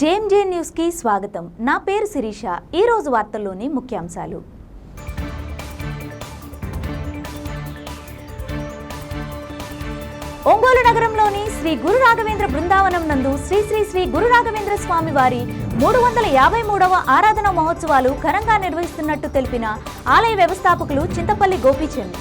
JMJ news కి స్వాగతం. నా పేరు శిరీష. ఈ రోజు వార్తల్లోని ముఖ్యాంశాలు. ఒంగోలు నగరంలోని శ్రీ గురు రాఘవేంద్ర బృందావనం నందు శ్రీ శ్రీ శ్రీ గురు రాఘవేంద్ర స్వామి వారి 353వ ఆరాధన మహోత్సవాలు ఘనంగా నిర్వహిస్తున్నట్టు తెలిపిన ఆలయ వ్యవస్థాపకులు చింతపల్లి గోపీచంద్.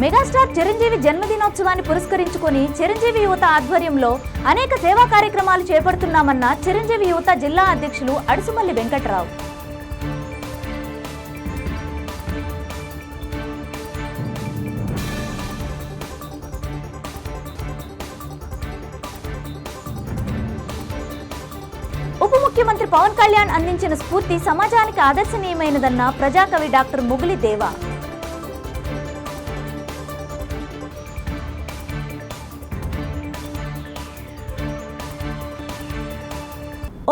మెగాస్టార్ చిరంజీవి జన్మదినోత్సవాన్ని పురస్కరించుకొని చిరంజీవి యువత ఆధ్వర్యంలో అనేక సేవా కార్యక్రమాలు చేపడుతున్నామన్న చిరంజీవి యువత జిల్లా అధ్యక్షులు అడుసుమల్లి వెంకట్రావు. ఉప ముఖ్యమంత్రి పవన్ కళ్యాణ్ అందించిన స్ఫూర్తి సమాజానికి ఆదర్శనీయమైనదన్న ప్రజాకవి డాక్టర్ ముగిలి దేవా.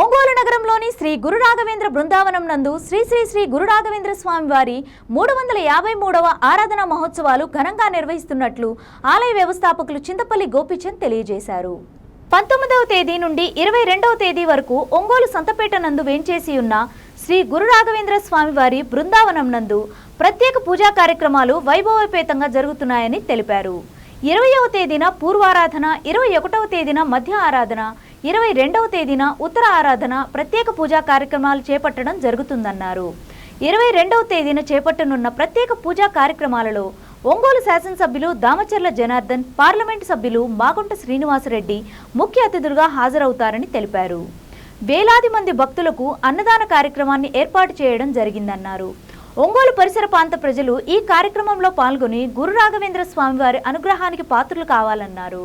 ఒంగోలు నగరంలోని శ్రీ గురు రాఘవేంద్ర బృందావనం నందు శ్రీ శ్రీ శ్రీ గురు రాఘవేంద్ర స్వామి వారి 353వ ఆరాధన మహోత్సవాలు ఘనంగా నిర్వహిస్తున్నట్లు ఆలయ వ్యవస్థాపకులు చింతపల్లి గోపీచంద్ తెలియజేశారు. 19వ తేదీ నుండి 22వ తేదీ వరకు ఒంగోలు సంతపేట నందు వేంచేసి ఉన్న శ్రీ గురు రాఘవేంద్ర స్వామి వారి బృందావనం నందు ప్రత్యేక పూజా కార్యక్రమాలు వైభవోపేతంగా జరుగుతున్నాయని తెలిపారు. 20వ తేదీన పూర్వారాధన, 21వ తేదీన మధ్య ఆరాధన, 22వ తేదీన ఉత్తర ఆరాధన ప్రత్యేక పూజా కార్యక్రమాలు చేపట్టడం జరుగుతుందన్నారు. 22వ తేదీన చేపట్టనున్న ప్రత్యేక పూజా కార్యక్రమాలలో ఒంగోలు శాసనసభ్యులు దామచర్ల జనార్దన్, పార్లమెంటు సభ్యులు మాగుంట శ్రీనివాసరెడ్డి ముఖ్య అతిథులుగా హాజరవుతారని తెలిపారు. వేలాది మంది భక్తులకు అన్నదాన కార్యక్రమాన్ని ఏర్పాటు చేయడం జరిగిందన్నారు. ఒంగోలు పరిసర ప్రాంత ప్రజలు ఈ కార్యక్రమంలో పాల్గొని గురు రాఘవేంద్ర స్వామి వారి అనుగ్రహానికి పాత్రులు కావాలన్నారు.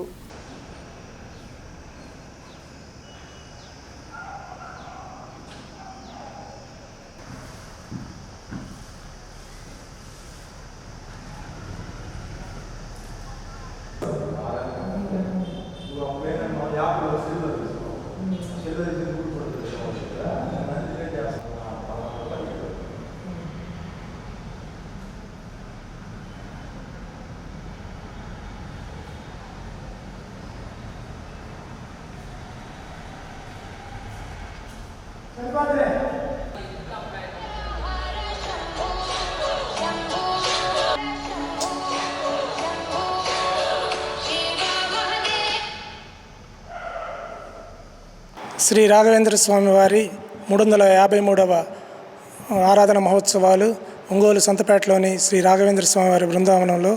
శ్రీ రాఘవేంద్ర స్వామి వారి 353వ ఆరాధన మహోత్సవాలు ఒంగోలు సంతపేటలోని శ్రీ రాఘవేంద్ర స్వామి వారి బృందావనంలో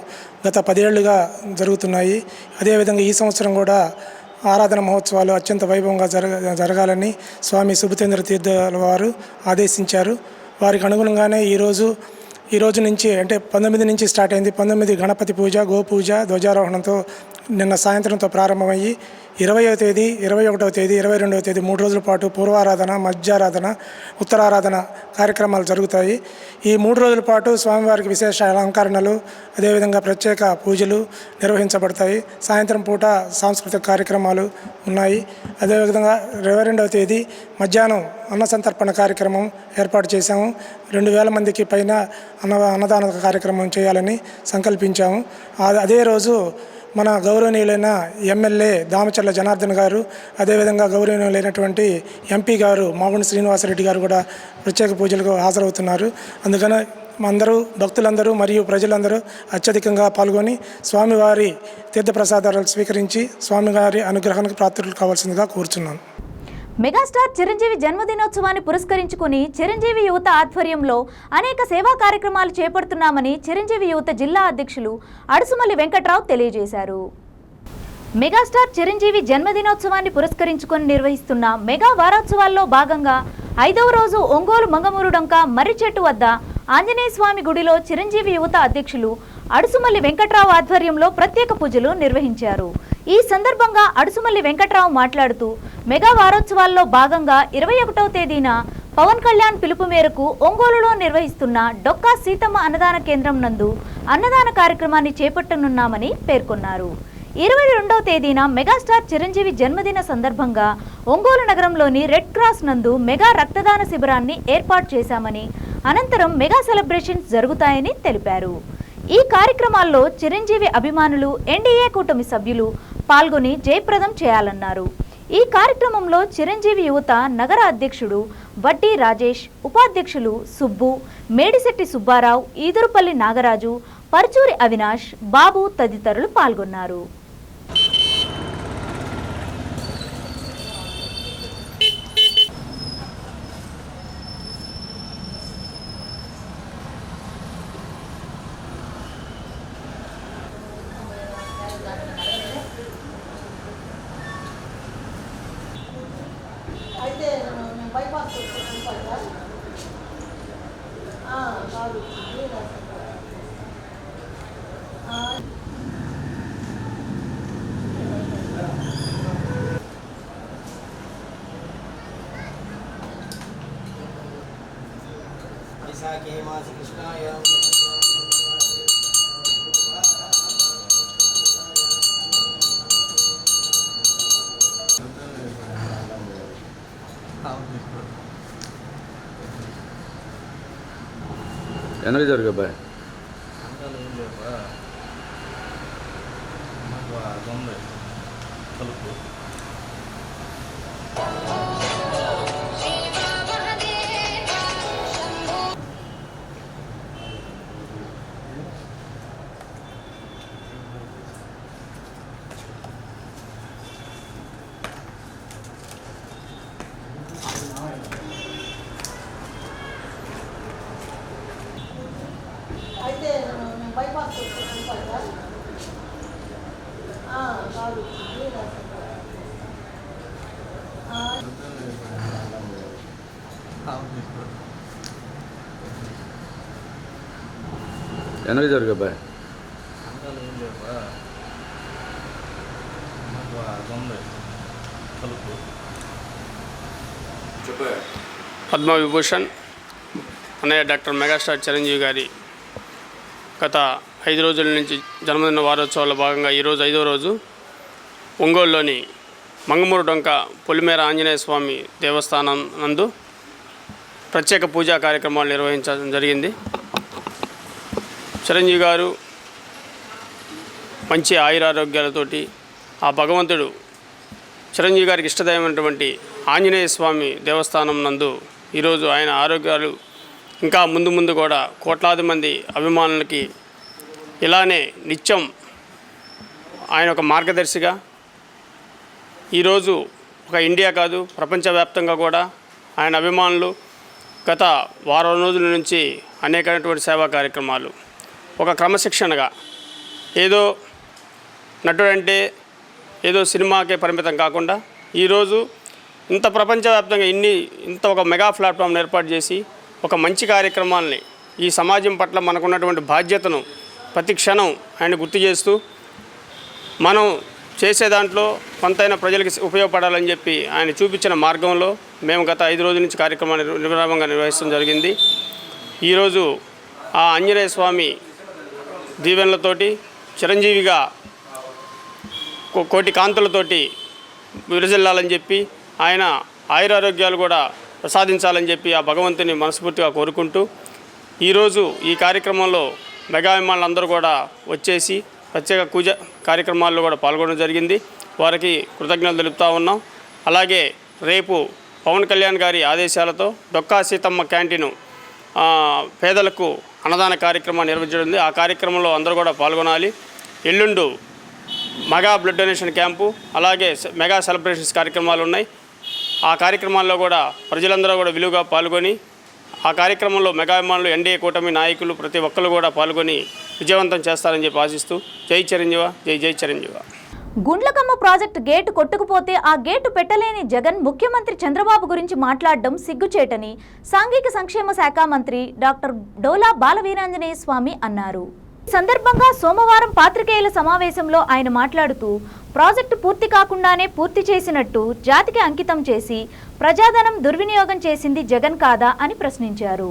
గత 10 ఏళ్లుగా జరుగుతున్నాయి. అదేవిధంగా ఈ సంవత్సరం కూడా ఆరాధన మహోత్సవాలు అత్యంత వైభవంగా జరగాలని స్వామి సుభతేంద్ర తీర్థుల వారు ఆదేశించారు. వారికి అనుగుణంగానే ఈ రోజు నుంచి అంటే 19 నుంచి స్టార్ట్ అయింది. 19 గణపతి పూజ, గోపూజ, ధ్వజారోహణంతో నిన్న సాయంత్రంతో ప్రారంభమయ్యి 20వ తేదీ, 21వ తేదీ, 22వ తేదీ 3 రోజుల పాటు పూర్వారాధన, మధ్యారాధన, ఉత్తరారాధన కార్యక్రమాలు జరుగుతాయి. ఈ 3 రోజుల పాటు స్వామివారికి విశేష అలంకరణలు, అదేవిధంగా ప్రత్యేక పూజలు నిర్వహించబడతాయి. సాయంత్రం పూట సాంస్కృతిక కార్యక్రమాలు ఉన్నాయి. అదేవిధంగా 22వ తేదీ మధ్యాహ్నం అన్న సంతర్పణ కార్యక్రమం ఏర్పాటు చేశాము. 2000 మందికి పైన అన్నదాన కార్యక్రమం చేయాలని సంకల్పించాము. అదే రోజు మన గౌరవనీయులైన ఎమ్మెల్యే దామచర్ల జనార్దన్ గారు, అదేవిధంగా గౌరవనీయులైనటువంటి ఎంపీ గారు మాగుంట శ్రీనివాసరెడ్డి గారు కూడా ప్రత్యేక పూజలకు హాజరవుతున్నారు. అందుకని అందరూ భక్తులందరూ మరియు ప్రజలందరూ అత్యధికంగా పాల్గొని స్వామివారి తీర్థప్రసాదాలు స్వీకరించి స్వామివారి అనుగ్రహానికి పాత్రులు కావాల్సిందిగా కోరుచున్నాను. మెగాస్టార్ చిరంజీవి జన్మదినోత్సవాన్ని పురస్కరించుకుని చిరంజీవి యువత ఆధ్వర్యంలో అనేక సేవా కార్యక్రమాలు చేపడుతున్నామని చిరంజీవి యువత జిల్లా అధ్యక్షులు అడుసుమల్లి వెంకట్రావు తెలియజేశారు. మెగాస్టార్ చిరంజీవి జన్మదినోత్సవాన్ని పురస్కరించుకొని నిర్వహిస్తున్న మెగా వారోత్సవాల్లో భాగంగా 5వ రోజు ఒంగోలు మంగమూరుడంక మర్రిచెట్టు వద్ద ఆంజనేయ స్వామి గుడిలో చిరంజీవి యువత అధ్యక్షులు అడుసుమల్లి వెంకట్రావు ఆధ్వర్యంలో ప్రత్యేక పూజలు నిర్వహించారు. ఈ సందర్భంగా అడుసుమల్లి వెంకట్రావు మాట్లాడుతూ మెగా వారోత్సవాల్లో భాగంగా 21వ తేదీన పవన్ కళ్యాణ్ పిలుపు మేరకు ఒంగోలులో నిర్వహిస్తున్న డొక్కా సీతమ్మ అన్నదాన కేంద్రం నందు అన్నదాన కార్యక్రమాన్ని చేపట్టనున్నామని పేర్కొన్నారు. 22వ తేదీన మెగాస్టార్ చిరంజీవి జన్మదిన సందర్భంగా ఒంగోలు నగరంలోని రెడ్ క్రాస్ నందు మెగా రక్తదాన శిబిరాన్ని ఏర్పాటు చేశామని, అనంతరం మెగా సెలబ్రేషన్స్ జరుగుతాయని తెలిపారు. ఈ కార్యక్రమాల్లో చిరంజీవి అభిమానులు, ఎన్డీఏ కూటమి సభ్యులు పాల్గొని జయప్రదం చేయాలన్నారు. ఈ కార్యక్రమంలో చిరంజీవి యువత నగర అధ్యక్షుడు వడ్డీ రాజేష్, ఉపాధ్యక్షులు సుబ్బు, మేడిశెట్టి సుబ్బారావు, ఈదురుపల్లి నాగరాజు, పరుచూరి అవినాష్, బాబు తదితరులు పాల్గొన్నారు. అయితే బైపాస్ కాదు వైశాఖే మాసి కృష్ణాయ ఎనర్జీ జరుగు కలుపు అయితే బైపాస్ కాదు ఎనర్జీ జరుగు కలుపు పద్మవిభూషణ్ అన్నయ్య డాక్టర్ మెగాస్టార్ చిరంజీవి గారి గత 5 రోజుల నుంచి జన్మదిన వారోత్సవాల్లో భాగంగా ఈరోజు 5వ రోజు ఒంగోలులోని మంగమూరు డొంక పొలిమేర ఆంజనేయ స్వామి దేవస్థానం నందు ప్రత్యేక పూజా కార్యక్రమాలు నిర్వహించడం జరిగింది. చిరంజీవి గారు మంచి ఆయురారోగ్యాలతోటి ఆ భగవంతుడు చిరంజీవి గారికి ఇష్టదైనటువంటి ఆంజనేయ స్వామి దేవస్థానం నందు ఈరోజు ఆయన ఆరోగ్యాలు ఇంకా ముందు ముందు కూడా కోట్లాది మంది అభిమానులకి ఇలానే నిత్యం ఆయన ఒక మార్గదర్శిగా ఈరోజు ఒక ఇండియా కాదు ప్రపంచవ్యాప్తంగా కూడా ఆయన అభిమానులు గత వారం రోజుల నుంచి అనేకమైనటువంటి సేవా కార్యక్రమాలు ఒక క్రమశిక్షణగా ఏదో నటుడంటే ఏదో సినిమాకే పరిమితం కాకుండా ఈరోజు ఇంత ప్రపంచవ్యాప్తంగా ఇంత ఒక మెగా ప్లాట్ఫామ్ ఏర్పాటు చేసి ఒక మంచి కార్యక్రమాలని ఈ సమాజం పట్ల మనకున్నటువంటి బాధ్యతను ప్రతి క్షణం ఆయన గుర్తు చేస్తూ మనం చేసే దాంట్లో కొంతైనా ప్రజలకి ఉపయోగపడాలని చెప్పి ఆయన చూపించిన మార్గంలో మేము గత 5 రోజుల నుంచి కార్యక్రమాన్ని నిర్విరామంగా నిర్వహించడం జరిగింది. ఈరోజు ఆ ఆంజనేయ స్వామి దీవెనలతోటి చిరంజీవిగా కోటి కాంతులతోటి విరజిల్లాలని చెప్పి ఆయన ఆయురారోగ్యాలు కూడా ప్రసాదించాలని చెప్పి ఆ భగవంతుని మనస్ఫూర్తిగా కోరుకుంటూ ఈరోజు ఈ కార్యక్రమంలో మెగా అభిమానులందరూ కూడా వచ్చేసి ప్రత్యేక పూజ కార్యక్రమాల్లో కూడా పాల్గొనడం జరిగింది. వారికి కృతజ్ఞతలు తెలుపుతూ ఉన్నాం. అలాగే రేపు పవన్ కళ్యాణ్ గారి ఆదేశాలతో డొక్కా సీతమ్మ క్యాంటీను పేదలకు అన్నదాన కార్యక్రమాన్ని నిర్వహించడం. ఆ కార్యక్రమంలో అందరూ కూడా పాల్గొనాలి. ఎల్లుండు మెగా బ్లడ్ డొనేషన్ క్యాంపు అలాగే మెగా సెలబ్రేషన్స్ కార్యక్రమాలు ఉన్నాయి. ఆ కార్యక్రమాల్లో కూడా ప్రజలందరూ కూడా విలువగా పాల్గొని ఆ కార్యక్రమంలో మెగా అభిమానులు, ఎన్డీఏ కూటమి నాయకులు ప్రతి ఒక్కరు కూడా పాల్గొని విజయవంతం చేస్తారని చెప్పి ఆశిస్తూ జై చిరంజీవ, జై జై చిరంజీవ. గుండ్లకమ్మ ప్రాజెక్టు గేటు కొట్టుకుపోతే ఆ గేటు పెట్టలేని జగన్ ముఖ్యమంత్రి చంద్రబాబు గురించి మాట్లాడడం సిగ్గుచేటని సాంఘిక సంక్షేమ శాఖ మంత్రి డాక్టర్ డోలా బాలవీరాంజనేయ స్వామి అన్నారు. ఈ సందర్భంగా సోమవారం పాత్రికేయుల సమావేశంలో ఆయన మాట్లాడుతూ ప్రాజెక్టు పూర్తి కాకుండానే పూర్తి చేసినట్టు జాతికి అంకితం చేసి ప్రజాధనం దుర్వినియోగం చేసింది జగన్ కాదా అని ప్రశ్నించారు.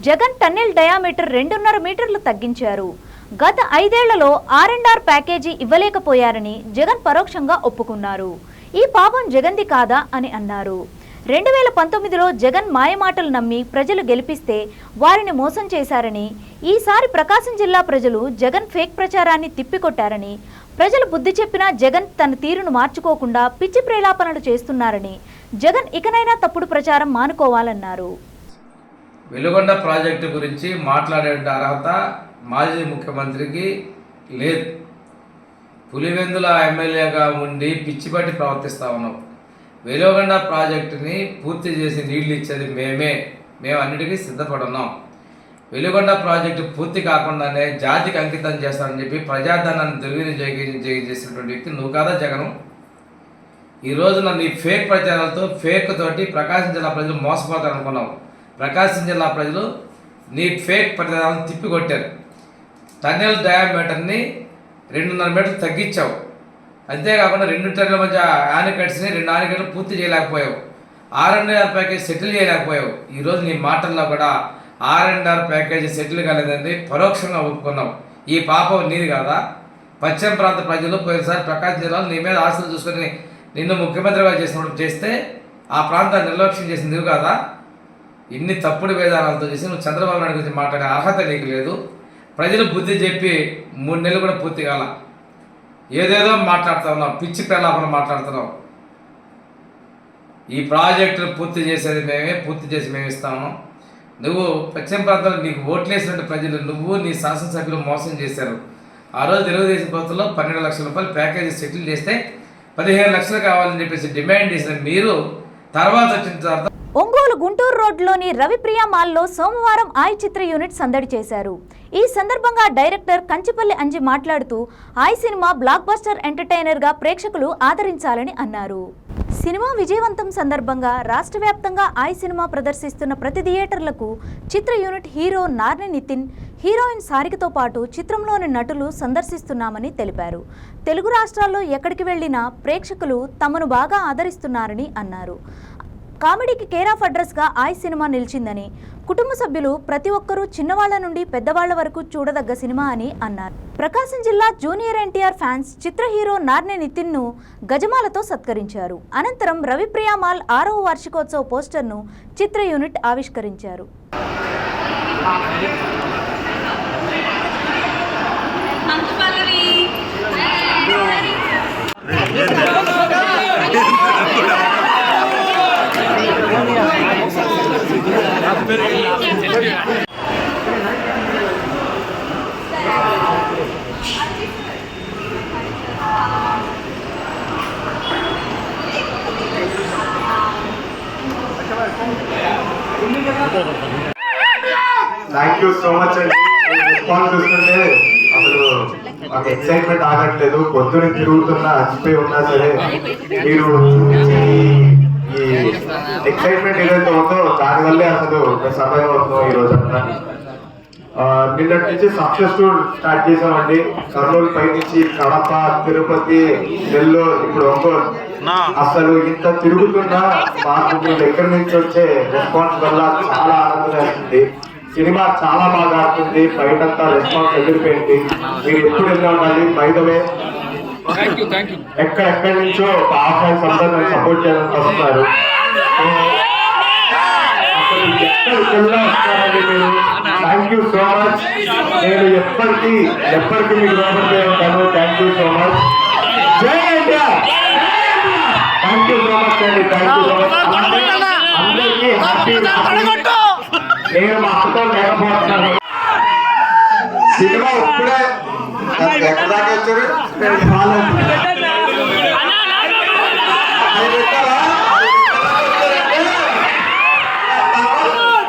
జగన్ టన్నెల్ డయామీటర్ 2.5 మీటర్లు తగ్గించారు. గత 5 ఏళ్లలో R&R ప్యాకేజీ ఇవ్వలేకపోయారని జగన్ పరోక్షంగా ఒప్పుకున్నారు. ఈ పాపం జగన్ది కాదా అని అన్నారు. 2019లో జగన్ మాయమాటలు నమ్మి ప్రజలు గెలిపిస్తే వారిని మోసం చేశారని, ఈసారి ప్రకాశం జిల్లా ప్రజలు జగన్ ఫేక్ ప్రచారాన్ని తిప్పికొట్టారని, ప్రజలు బుద్ధి చెప్పినా జగన్ తన తీరును మార్చుకోకుండా పిచ్చి ప్రేలాపనలు చేస్తున్నారని, జగన్ ఇకనైనా తప్పుడు ప్రచారం మానుకోవాలన్నారు. వెలుగొండ ప్రాజెక్టు గురించి మాట్లాడే అర్హత మాజీ ముఖ్యమంత్రికి లేదు. పులివెందుల ఎమ్మెల్యేగా ఉండి పిచ్చిపట్టి ప్రవర్తిస్తూ ఉన్నాం. వెలుగొండ ప్రాజెక్టుని పూర్తి చేసి నీళ్లు ఇచ్చేది మేము అన్నిటికీ సిద్ధపడున్నాం. వెలుగొండ ప్రాజెక్టు పూర్తి కాకుండానే జాతికి అంకితం చేస్తానని చెప్పి ప్రజాధనాన్ని దుర్వినియోగం చేసినటువంటి వ్యక్తి నువ్వు కాదా జగను? ఈ రోజున నీ ఫేక్ ప్రచారాలతో ఫేక్ తోటి ప్రకాశం జిల్లా ప్రజలు మోసపోతారనుకున్నావు. ప్రకాశం జిల్లా ప్రజలు నీ ఫేక్ ప్రచారాలను తిప్పికొట్టారు. టన్నెల్ డయామీటర్ని 2.5 మీటర్లు తగ్గించావు. అంతేకాకుండా 2 టన్నుల మధ్య ఆనకట్స్ని 2 ఆనకట్లు పూర్తి చేయలేకపోయావు. R&R package settle చేయలేకపోయావు. ఈరోజు నీ మాటల్లో కూడా R&R ప్యాకేజీ సెటిల్ కాలేదండి పరోక్షంగా ఒప్పుకున్నావు. ఈ పాపం నీది కాదా? పశ్చిమ ప్రాంత ప్రజలు పోయినసారి ప్రకాశం జిల్లాలో నీ మీద ఆశలు చూసుకొని నిన్ను ముఖ్యమంత్రిగా చేసినప్పుడు చేస్తే ఆ ప్రాంతాన్ని నిర్లక్ష్యం చేసింది నువ్వు కాదా? ఇన్ని తప్పుడు విధానాలతో చేసి నువ్వు చంద్రబాబు నాయుడు గురించి మాట్లాడే అర్హత నీకు లేదు. ప్రజలు బుద్ధి చెప్పి 3 నెలలు కూడా పూర్తి కాల. ఏదేదో మాట్లాడుతూ ఉన్నావు, పిచ్చి ప్రలాపన మాట్లాడుతున్నావు. ఈ ప్రాజెక్టును పూర్తి చేసేది పూర్తి చేసి మేము ఇస్తాము. నువ్వు పశ్చిమ ప్రాంతంలో నీకు ఓట్లేసినట్టు ప్రజలు నువ్వు నీ శాసనసభ్యులు మోసం చేశారు. ఆ రోజు తెలుగుదేశం ప్రభుత్వంలో 12 లక్షల రూపాయలు ప్యాకేజీ సెటిల్ చేస్తే 15 లక్షలు కావాలని చెప్పేసి డిమాండ్ చేసిన మీరు తర్వాత వచ్చిన తర్వాత ఒంగోలు గుంటూరు రోడ్లోని రవిప్రియ మాల్లో సోమవారం ఆయ్ చిత్ర యూనిట్ సందడి చేశారు. ఈ సందర్భంగా డైరెక్టర్ కంచిపల్లి అంజి మాట్లాడుతూ ఆయ్ సినిమా బ్లాక్ బస్టర్ ఎంటర్టైనర్గా ప్రేక్షకులు ఆదరించాలని అన్నారు. సినిమా విజయవంతం సందర్భంగా రాష్ట్ర వ్యాప్తంగా ఆయ్ సినిమా ప్రదర్శిస్తున్న ప్రతి థియేటర్లకు చిత్ర unit hero Narni Nitin, heroine సారికతో పాటు చిత్రంలోని నటులు సందర్శిస్తున్నామని తెలిపారు. తెలుగు రాష్ట్రాల్లో ఎక్కడికి వెళ్లినా ప్రేక్షకులు తమను బాగా ఆదరిస్తున్నారని అన్నారు. కామెడీకి కేర్ ఆఫ్ అడ్రస్గా ఆయ్ సినిమా నిలిచిందని, కుటుంబ సభ్యులు ప్రతి ఒక్కరూ చిన్నవాళ్ల నుండి పెద్దవాళ్ల వరకు చూడదగ్గ సినిమా అని అన్నారు. ప్రకాశం జిల్లా జూనియర్ ఎన్టీఆర్ ఫ్యాన్స్ చిత్ర హీరో నార్ని నితిన్ను గజమాలతో సత్కరించారు. అనంతరం రవిప్రియ మాల్ 6వ వార్షికోత్సవ పోస్టర్ను చిత్ర యూనిట్ ఆవిష్కరించారు. థ్యాంక్ యూ సో మచ్ అండి. రెస్పాన్స్ చూస్తుంటే అసలు మాకు ఎక్సైట్మెంట్ ఆగట్లేదు. పొద్దున తిరుగుతున్నా అచ్చిపోయి ఉన్నా సరే మీరు ఈ ఎక్సైట్మెంట్ ఏదైతే ఉందో దానివల్లే అసలు సమయం అవుతుందో ఈ రోజు అంతా. నిన్నటి నుంచి సక్సెస్ టూర్ స్టార్ట్ చేసామండి. కర్నూలు పై నుంచి కడప, తిరుపతి, నెల్లూరు, ఇప్పుడు ఒంగోలు. అసలు ఇంత తిరుగుతున్నా మాకు మీ దగ్గర నుంచి వచ్చే రెస్పాన్స్ వల్ల చాలా ఆనందంగా ఉంటుంది. సినిమా చాలా బాగా ఆడుతుంది. బయటంతా రెస్పాన్స్ ఎదిరిపోయింది. మీరు ఎప్పుడు వెళ్ళి ఉండాలి. బయటవే ఎక్కడెక్కడి నుంచో ఆఫ్లైన్స్ అందరూ సపోర్ట్ చేయాలని వస్తున్నారు. ఎక్కడికి వెళ్ళినా వస్తారండి మీరు. Thank you so much. నేను ఎప్పటికీ మీకు లోపలికే ఉంటాను. Thank you so much. జై India. Thank you so much అండి. Thank you so much. అందరికీ హ్యాపీ. నేను మా అక్కతో లేకపోతున్నాను. సినిమా ఇప్పుడే ఎక్కడ దాకా వచ్చారు?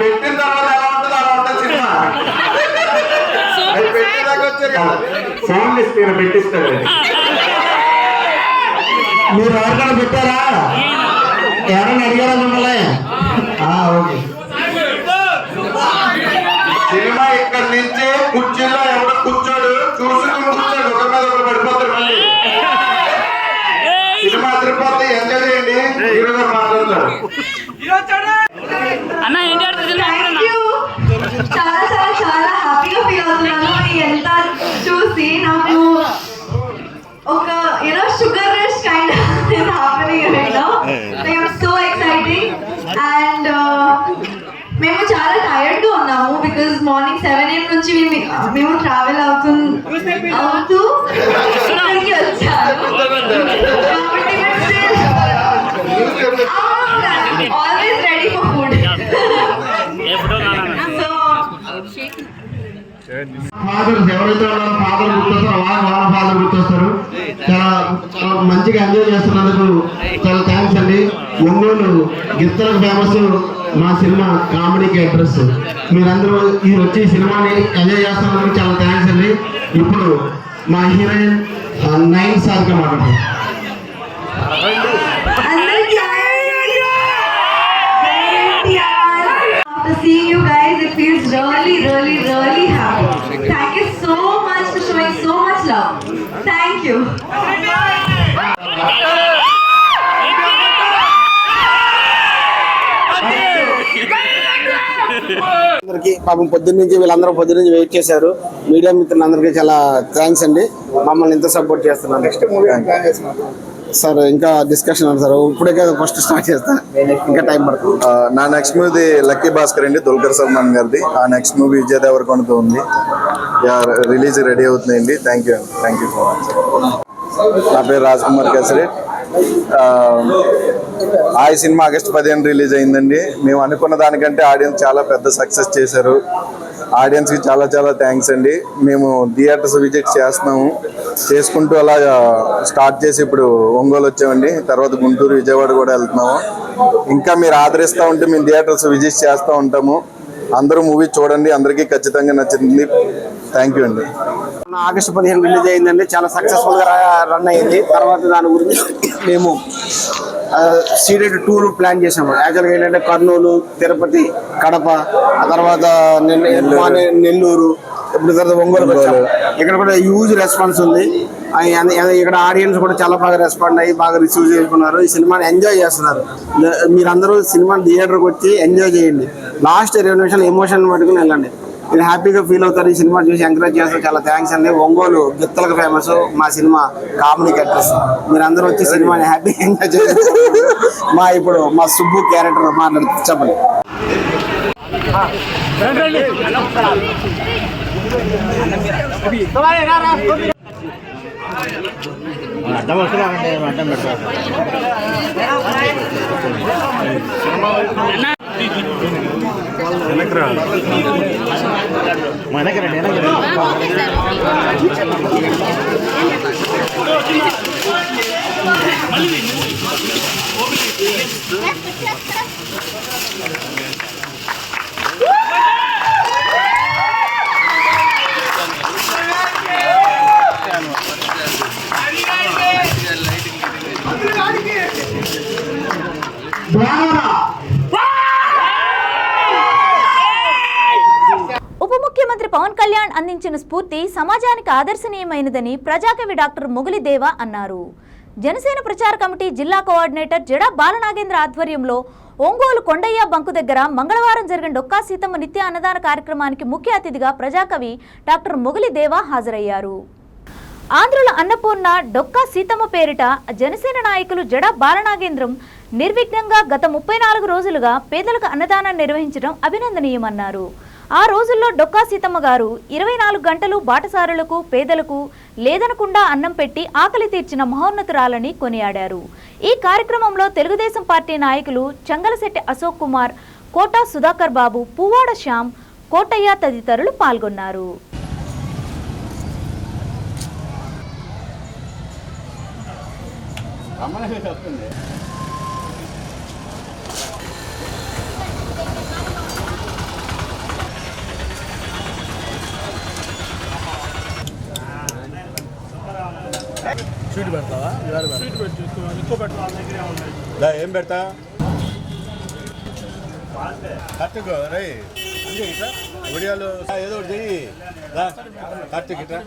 పెట్టిన తర్వాత ఎలా ఉంటుంది అలా ఉంటుంది సినిమా. అది పెట్టిన దాకా వచ్చారు కదా. ఫోన్లు ఇస్తే పెట్టిస్తారు. మీరు ఎవరికైనా పెట్టారా? ఎవరైనా అడిగారా మిమ్మల్ని? ఓకే. సినిమా ఇక్కడ నుంచి కుర్చీలో ఎవడో కూర్చోడు, చూసుకుని కూర్చోడు, ఒక మీద ఒకరు పడిపోతారు. మళ్ళీ సినిమా తిరుపతి ఎంజాయ్ చేయండి. హీరో గారు మాట్లాడతారు. చాలా చాలా చాలా హ్యాపీగా ఫీల్ అవుతున్నాను. ఎంత చూసి నాకు ఒక sugar rush kind happening right now. Like I'm so excited. మేము చాలా టైర్డ్గా ఉన్నాము బికాజ్ మార్నింగ్ 7 AM నుంచి మేము ట్రావెల్ అవుతూ ఇక్కడికి వచ్చాము always ready for food so fathers ఎవరైతే ఉన్నారో ఫాదర్ గుర్తొస్తారో వాళ్ళ ఫాదర్ గుర్తొస్తారు. చాలా మంచిగా ఎంజాయ్ చేస్తున్నందుకు చాలా థ్యాంక్స్ అండి. ఒంగోలు గిత్తలకు ఫేమస్ మా సినిమా కామెడీకి అడ్రస్. మీరందరూ ఈ వచ్చి సినిమాని ఎంజాయ్ చేస్తున్నందుకు చాలా థ్యాంక్స్ అండి. ఇప్పుడు మా హీరోయిన్ 9 సార్గా మాట్లాడతాం. After seeing you guys, it feels really happy. Thank you so much for showing so much love. Thank you. అందరికి పాపం పొద్దున్నుంచి వీళ్ళందరూ పొద్దున్నుంచి వెయిట్ చేశారు. మీడియా మిత్రులందరికీ చాలా థ్యాంక్స్ అండి, మమ్మల్ని ఎంత సపోర్ట్ చేస్తున్నారు. నెక్స్ట్ మూవీ సార్ ఇంకా డిస్కషన్ ఉంది సార్, ఇప్పుడే కదా ఫస్ట్ స్టార్ట్ చేస్తాను, ఇంకా టైం పడుతుంది. నా నెక్స్ట్ మూవీ లక్కీ భాస్కర్ అండి, దుల్కర్ సల్మాన్ గారిది. ఆ నెక్స్ట్ మూవీ విజయ్ దేవరకొండతో ఉంది, రిలీజ్ రెడీ అవుతుందండి. Thank you so much. నా పేరు రాజ్ కుమార్ కేసరి. ఆ సినిమా ఆగస్టు 15 రిలీజ్ అయిందండి. మేము అనుకున్న దానికంటే ఆడియన్స్ చాలా పెద్ద సక్సెస్ చేశారు. ఆడియన్స్కి చాలా థ్యాంక్స్ అండి. మేము థియేటర్స్ విజిట్ చేసుకుంటూ అలా స్టార్ట్ చేసి ఇప్పుడు ఒంగోలు వచ్చామండి. తర్వాత గుంటూరు, విజయవాడ కూడా వెళ్తున్నాము. ఇంకా మీరు ఆదరిస్తూ ఉంటే మేము థియేటర్స్ విజిట్ చేస్తూ ఉంటాము. అందరూ మూవీ చూడండి, అందరికీ ఖచ్చితంగా నచ్చుతుంది. థ్యాంక్ యూ అండి. ఆగస్టు 15 రిలీజ్ అయిందండి, చాలా సక్సెస్ఫుల్గా రన్ అయ్యింది. తర్వాత దాని గురించి మేము సీడెడ్ టూర్ ప్లాన్ చేసాము. యాక్చువల్గా ఏంటంటే కర్నూలు, తిరుపతి, కడప, ఆ తర్వాత నెల్లూరు, ఇప్పుడు తర్వాత ఒంగోలు వచ్చాము. ఇక్కడ కూడా హ్యూజ్ రెస్పాన్స్ ఉంది. ఇక్కడ ఆడియన్స్ కూడా చాలా బాగా రెస్పాండ్ అయ్యి బాగా రిసీవ్ చేసుకున్నారు. ఈ సినిమాని ఎంజాయ్ చేస్తున్నారు. మీరందరూ సినిమాని థియేటర్కి వచ్చి ఎంజాయ్ చేయండి. లాస్ట్ 20 నిమిషాలు ఎమోషన్ పట్టుకుని వెళ్ళండి, మీరు హ్యాపీగా ఫీల్ అవుతారు. ఈ సినిమా చూసి ఎంకరేజ్ చేస్తారు. చాలా థ్యాంక్స్ అండి. ఒంగోలు గిత్తలకు ఫేమస్ మా సినిమా కామెడీకి అడ్రస్. మీరందరూ వచ్చి సినిమాని హ్యాపీగా ఎంజాయ్ చేస్తారు. ఇప్పుడు మా సుబ్బు క్యారెక్టర్ మాట్లాడుతూ చెప్పండి. అడ్డం వస్తున్నారంటే అడ్డం పెట్టారు. ఉప ముఖ్యమంత్రి పవన్ కళ్యాణ్ అందించిన స్ఫూర్తి సమాజానికి ఆదర్శనీయమైనదని ప్రజాకవి డాక్టర్ మొగిలి దేవా అన్నారు. జనసేన ప్రచార కమిటీ జిల్లా కోఆర్డినేటర్ జడా బాలనాగేంద్ర ఆధ్వర్యంలో ఒంగోలు కొండయ్య బంకు దగ్గర మంగళవారం జరిగిన డొక్కా సీతమ్మ నిత్య అన్నదాన కార్యక్రమానికి ముఖ్య అతిథిగా ప్రజాకవి డాక్టర్ మొగిలి దేవా హాజరయ్యారు. ఆంధ్రుల అన్నపూర్ణ డొక్కా సీతమ్మ పేరిట జనసేన నాయకులు జడా బాలనాగేంద్రం నిర్విఘ్నంగా గత 34 రోజులుగా పేదలకు అన్నదానం నిర్వహించడం అభినందనీయమన్నారు. ఆ రోజుల్లో డొక్కా సీతమ్మ గారు 24 గంటలు బాటసారులకు, పేదలకు లేదనకుండా అన్నం పెట్టి ఆకలి తీర్చిన మహోన్నతురాలని కొనియాడారు. ఈ కార్యక్రమంలో తెలుగుదేశం పార్టీ నాయకులు చంగలశెట్టి అశోక్ కుమార్, కోటా సుధాకర్ బాబు, పువ్వాడ శ్యామ్, కోటయ్య తదితరులు పాల్గొన్నారు. స్వీట్ పెడతావా? స్వీట్ పెట్టు, ఎక్కువ పెట్టా. ఏం పెడతా? కట్టుకో రై ఇట్లా ఒడియాలు ఏదో ఒకటి చెయ్యి. కట్టుకు ఇట్లా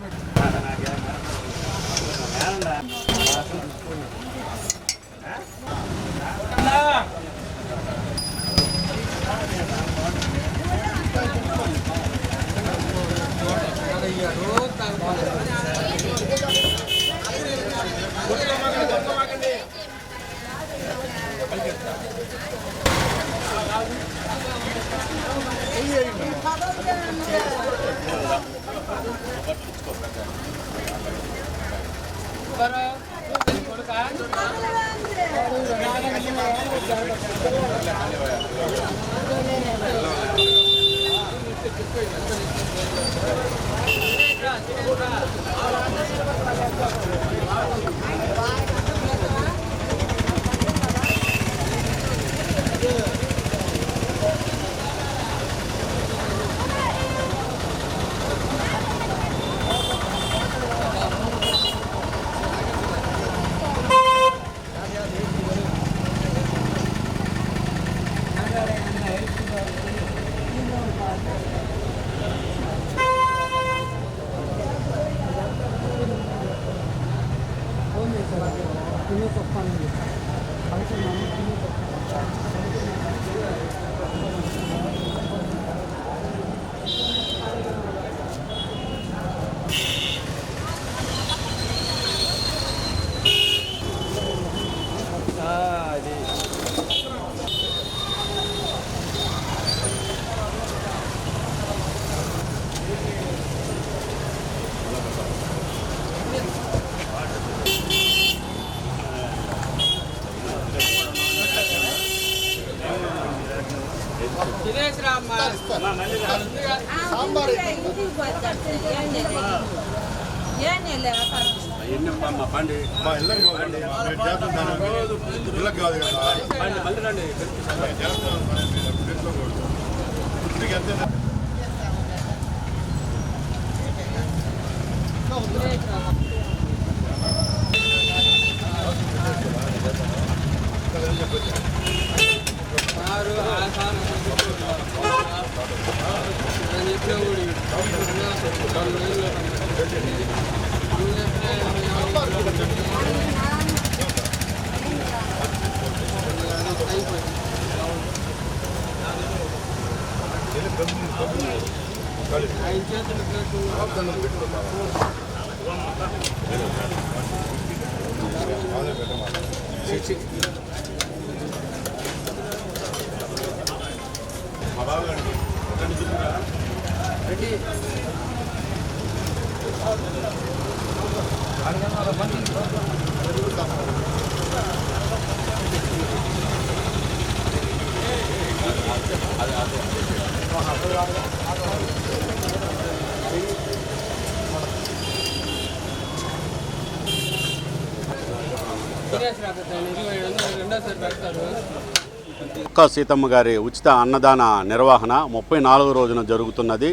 డొక్కా సీతమ్మ గారి ఉచిత అన్నదాన నిర్వహణ 34వ రోజున జరుగుతున్నది.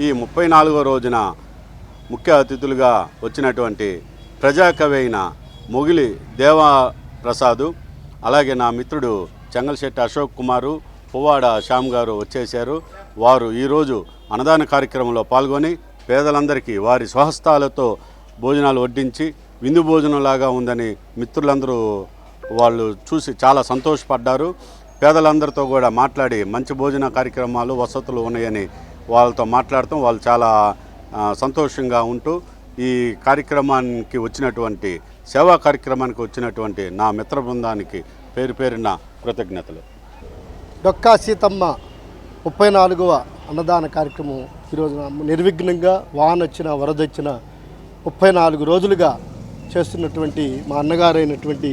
ఈ 34వ రోజున ముఖ్య అతిథులుగా వచ్చినటువంటి ప్రజాకవి అయిన మొగిలి దేవప్రసాదు, అలాగే నా మిత్రుడు చెంగల్శెట్టి అశోక్ కుమారు, పువ్వాడ శ్యామ్ గారు వచ్చేశారు. వారు ఈరోజు అన్నదాన కార్యక్రమంలో పాల్గొని పేదలందరికీ వారి స్వహస్తాలతో భోజనాలు వడ్డించి విందు భోజనంలాగా ఉందని మిత్రులందరూ వాళ్ళు చూసి చాలా సంతోషపడ్డారు. పేదలందరితో కూడా మాట్లాడి మంచి భోజన కార్యక్రమాలు వసతులు ఉన్నాయని వాళ్ళతో మాట్లాడటం వాళ్ళు చాలా సంతోషంగా ఉంటూ ఈ కార్యక్రమానికి వచ్చినటువంటి సేవా కార్యక్రమానికి వచ్చినటువంటి నా మిత్ర బృందానికి పేరు పేరున కృతజ్ఞతలు. డొక్కా సీతమ్మ 34వ అన్నదాన కార్యక్రమం ఈరోజు నిర్విఘ్నంగా వానొచ్చిన వరదొచ్చిన 34 రోజులుగా చేస్తున్నటువంటి మా అన్నగారైనటువంటి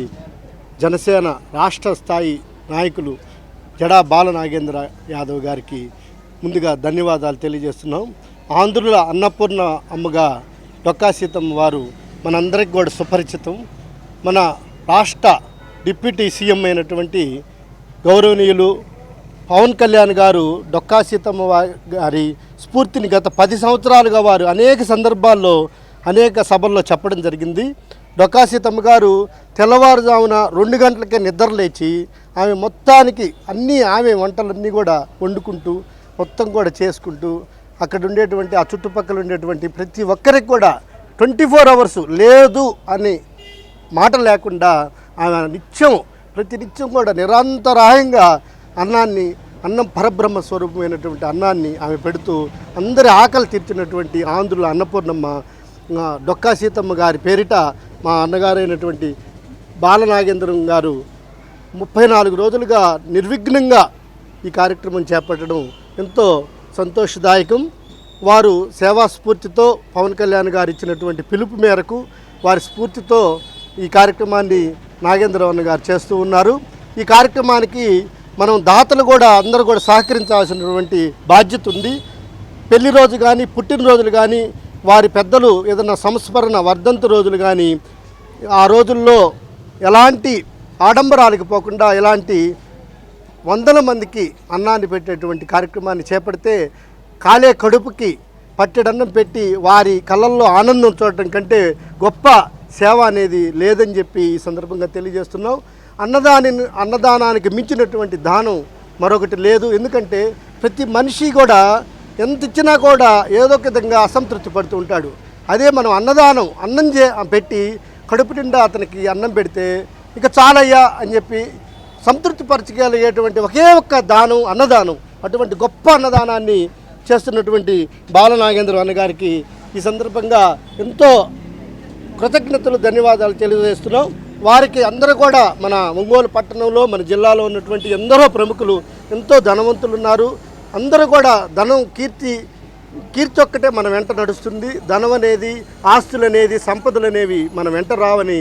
జనసేన రాష్ట్ర స్థాయి నాయకులు జడా బాలనాగేంద్ర యాదవ్ గారికి ముందుగా ధన్యవాదాలు తెలియజేస్తున్నాం. ఆంధ్రుల అన్నపూర్ణ అమ్మగా డొక్కా సీతమ్మ వారు మనందరికి కూడా సుపరిచితం. మన రాష్ట్ర డిప్యూటీ సీఎం అయినటువంటి గౌరవనీయులు పవన్ కళ్యాణ్ గారు డొక్కా సీతమ్మ గారి స్ఫూర్తిని గత 10 సంవత్సరాలుగా వారు అనేక సందర్భాల్లో అనేక సభల్లో చెప్పడం జరిగింది. డొక్కా సీతమ్మ గారు తెల్లవారుజామున 2 గంటలకే నిద్రలేచి ఆమె మొత్తానికి ఆమె వంటలన్నీ కూడా వండుకుంటూ మొత్తం కూడా చేసుకుంటూ అక్కడ ఉండేటువంటి ఆ చుట్టుపక్కల ఉండేటువంటి ప్రతి ఒక్కరికి కూడా 24 అవర్స్ లేదు అని మాట లేకుండా ఆమె ప్రతినిత్యం కూడా నిరంతరాయంగా అన్నం పరబ్రహ్మ స్వరూపమైనటువంటి అన్నాన్ని ఆమె పెడుతూ అందరి ఆకలి తీర్చినటువంటి ఆంధ్రుల అన్నపూర్ణమ్మ డొక్కా సీతమ్మ గారి పేరిట మా అన్నగారైనటువంటి బాలనాగేంద్రం గారు 34 రోజులుగా నిర్విఘ్నంగా ఈ కార్యక్రమం చేపట్టడం ఎంతో సంతోషదాయకం. వారు సేవా స్ఫూర్తితో పవన్ కళ్యాణ్ గారు ఇచ్చినటువంటి పిలుపు మేరకు వారి స్ఫూర్తితో ఈ కార్యక్రమాన్ని నాగేంద్రవన్ గారు చేస్తూ ఉన్నారు. ఈ కార్యక్రమానికి మనం దాతలు కూడా అందరూ కూడా సహకరించాల్సినటువంటి బాధ్యత ఉంది. పెళ్లి రోజు కానీ పుట్టినరోజులు కానీ వారి పెద్దలు ఏదైనా సంస్మరణ వర్ధంతి రోజులు కానీ ఆ రోజుల్లో ఎలాంటి ఆడంబరాలకు పోకుండా ఎలాంటి వందల మందికి అన్నాన్ని పెట్టేటువంటి కార్యక్రమాన్ని చేపడితే కాలే కడుపుకి పట్టెడన్నం పెట్టి వారి కళ్ళల్లో ఆనందం చూడటం కంటే గొప్ప సేవ అనేది లేదని చెప్పి ఈ సందర్భంగా తెలియజేస్తున్నాం. అన్నదానానికి మించినటువంటి దానం మరొకటి లేదు. ఎందుకంటే ప్రతి మనిషి కూడా ఎంత ఇచ్చినా కూడా ఏదో ఒక విధంగా అసంతృప్తి పడుతూ ఉంటాడు. అదే మనం అన్నం పెట్టి కడుపు నిండా అతనికి అన్నం పెడితే ఇక చాలయ్యా అని చెప్పి సంతృప్తి పరచగలిగేటువంటి ఒకే ఒక్క దానం అన్నదానం. అటువంటి గొప్ప అన్నదానాన్ని చేస్తున్నటువంటి బాలనాగేంద్ర అన్నగారికి ఈ సందర్భంగా ఎంతో కృతజ్ఞతలు ధన్యవాదాలు తెలియజేస్తున్నాం. వారికి అందరూ కూడా మన ఒంగోలు పట్టణంలో మన జిల్లాలో ఉన్నటువంటి ఎందరో ప్రముఖులు ఎంతో ధనవంతులు ఉన్నారు. అందరూ కూడా ధనం కీర్తి ఒక్కటే మన వెంట నడుస్తుంది. ధనం అనేది ఆస్తులు అనేది సంపదలు అనేవి మన వెంట రావని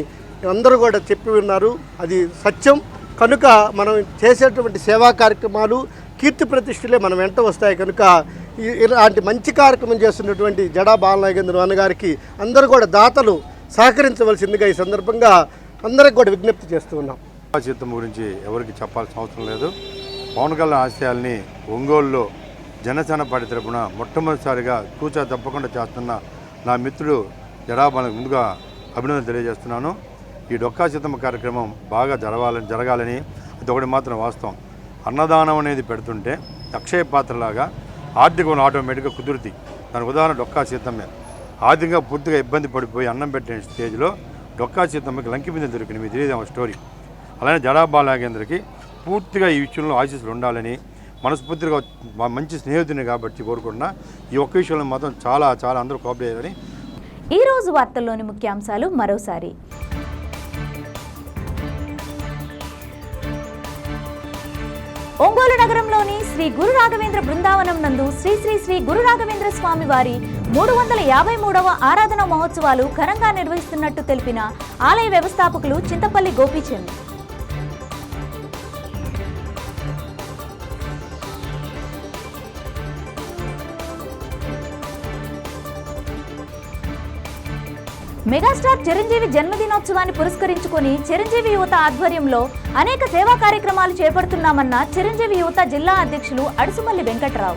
అందరూ కూడా చెప్పి ఉన్నారు. అది సత్యం. కనుక మనం చేసేటువంటి సేవా కార్యక్రమాలు కీర్తి ప్రతిష్టలే మన వెంట వస్తాయి. కనుక ఇలాంటి మంచి కార్యక్రమం చేస్తున్నటువంటి జడా బాలనాగేంద్ర అన్నగారికి అందరూ కూడా దాతలు సహకరించవలసిందిగా ఈ సందర్భంగా అందరికి కూడా విజ్ఞప్తి చేస్తూ ఉన్నాం. జీతం గురించి ఎవరికి చెప్పాల్సిన అవసరం లేదు. పవన్ కళ్యాణ్ ఆశయాల్ని ఒంగోలులో జనసేన పార్టీ తరపున మొట్టమొదటిసారిగా కూచా తప్పకుండా చేస్తున్న నా మిత్రుడు జడాబాలకు ముందుగా అభినందన తెలియజేస్తున్నాను. ఈ డొక్కా సీతమ్మ కార్యక్రమం బాగా జరగాలని అది ఒకటి మాత్రం వాస్తవం. అన్నదానం అనేది పెడుతుంటే అక్షయ పాత్రలాగా ఆర్థికంగా ఆటోమేటిక్గా కుదురుతి. దానికి ఉదాహరణ డొక్కా సీతమ్మే. ఆర్థికంగా పూర్తిగా ఇబ్బంది పడిపోయి అన్నం పెట్టిన స్టేజ్లో డొక్కా సీతమ్మకి లంకి బిందె దొరికింది. మీకు తెలియదు స్టోరీ. అలానే జడా బాలనాగేంద్రకి పూర్తిగా ఈ విషయంలో ఆశీస్సులు ఉండాలని మనస్ఫూర్తిగా మంచి స్నేహితుని కాబట్టి కోరుకుంటున్నా. ఈ ఒక్క విషయంలో మాత్రం చాలా చాలా అందరూ కోఆపరేట్ చేయాలని. ఈరోజు వార్తల్లోని ముఖ్యాంశాలు మరోసారి. ఒంగోలు నగరంలోని శ్రీ గురు రాఘవేంద్ర బృందావనం నందు శ్రీ శ్రీ శ్రీ గురు రాఘవేంద్ర స్వామి వారి 353వ ఆరాధన మహోత్సవాలు ఘనంగా నిర్వహిస్తున్నట్టు తెలిపిన ఆలయ వ్యవస్థాపకులు చింతపల్లి గోపీచంద్. మెగాస్టార్ చిరంజీవి జన్మదినోత్సవాన్ని పురస్కరించుకొని చిరంజీవి యువత ఆధ్వర్యంలో అనేక సేవా కార్యక్రమాలు చేపడుతున్నామన్న చిరంజీవి యువత జిల్లా అధ్యక్షులు అడుసుమల్లి వెంకట్రావు.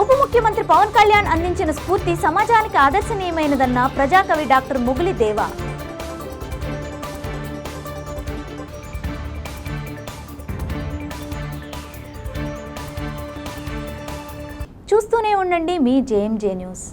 ఉప ముఖ్యమంత్రి పవన్ కళ్యాణ్ అందించిన స్ఫూర్తి సమాజానికి ఆదర్శనీయమైనదన్న ప్రజాకవి డాక్టర్ ముగిలి దేవా. చూస్తూనే ఉండండి మీ జేఎంజే న్యూస్.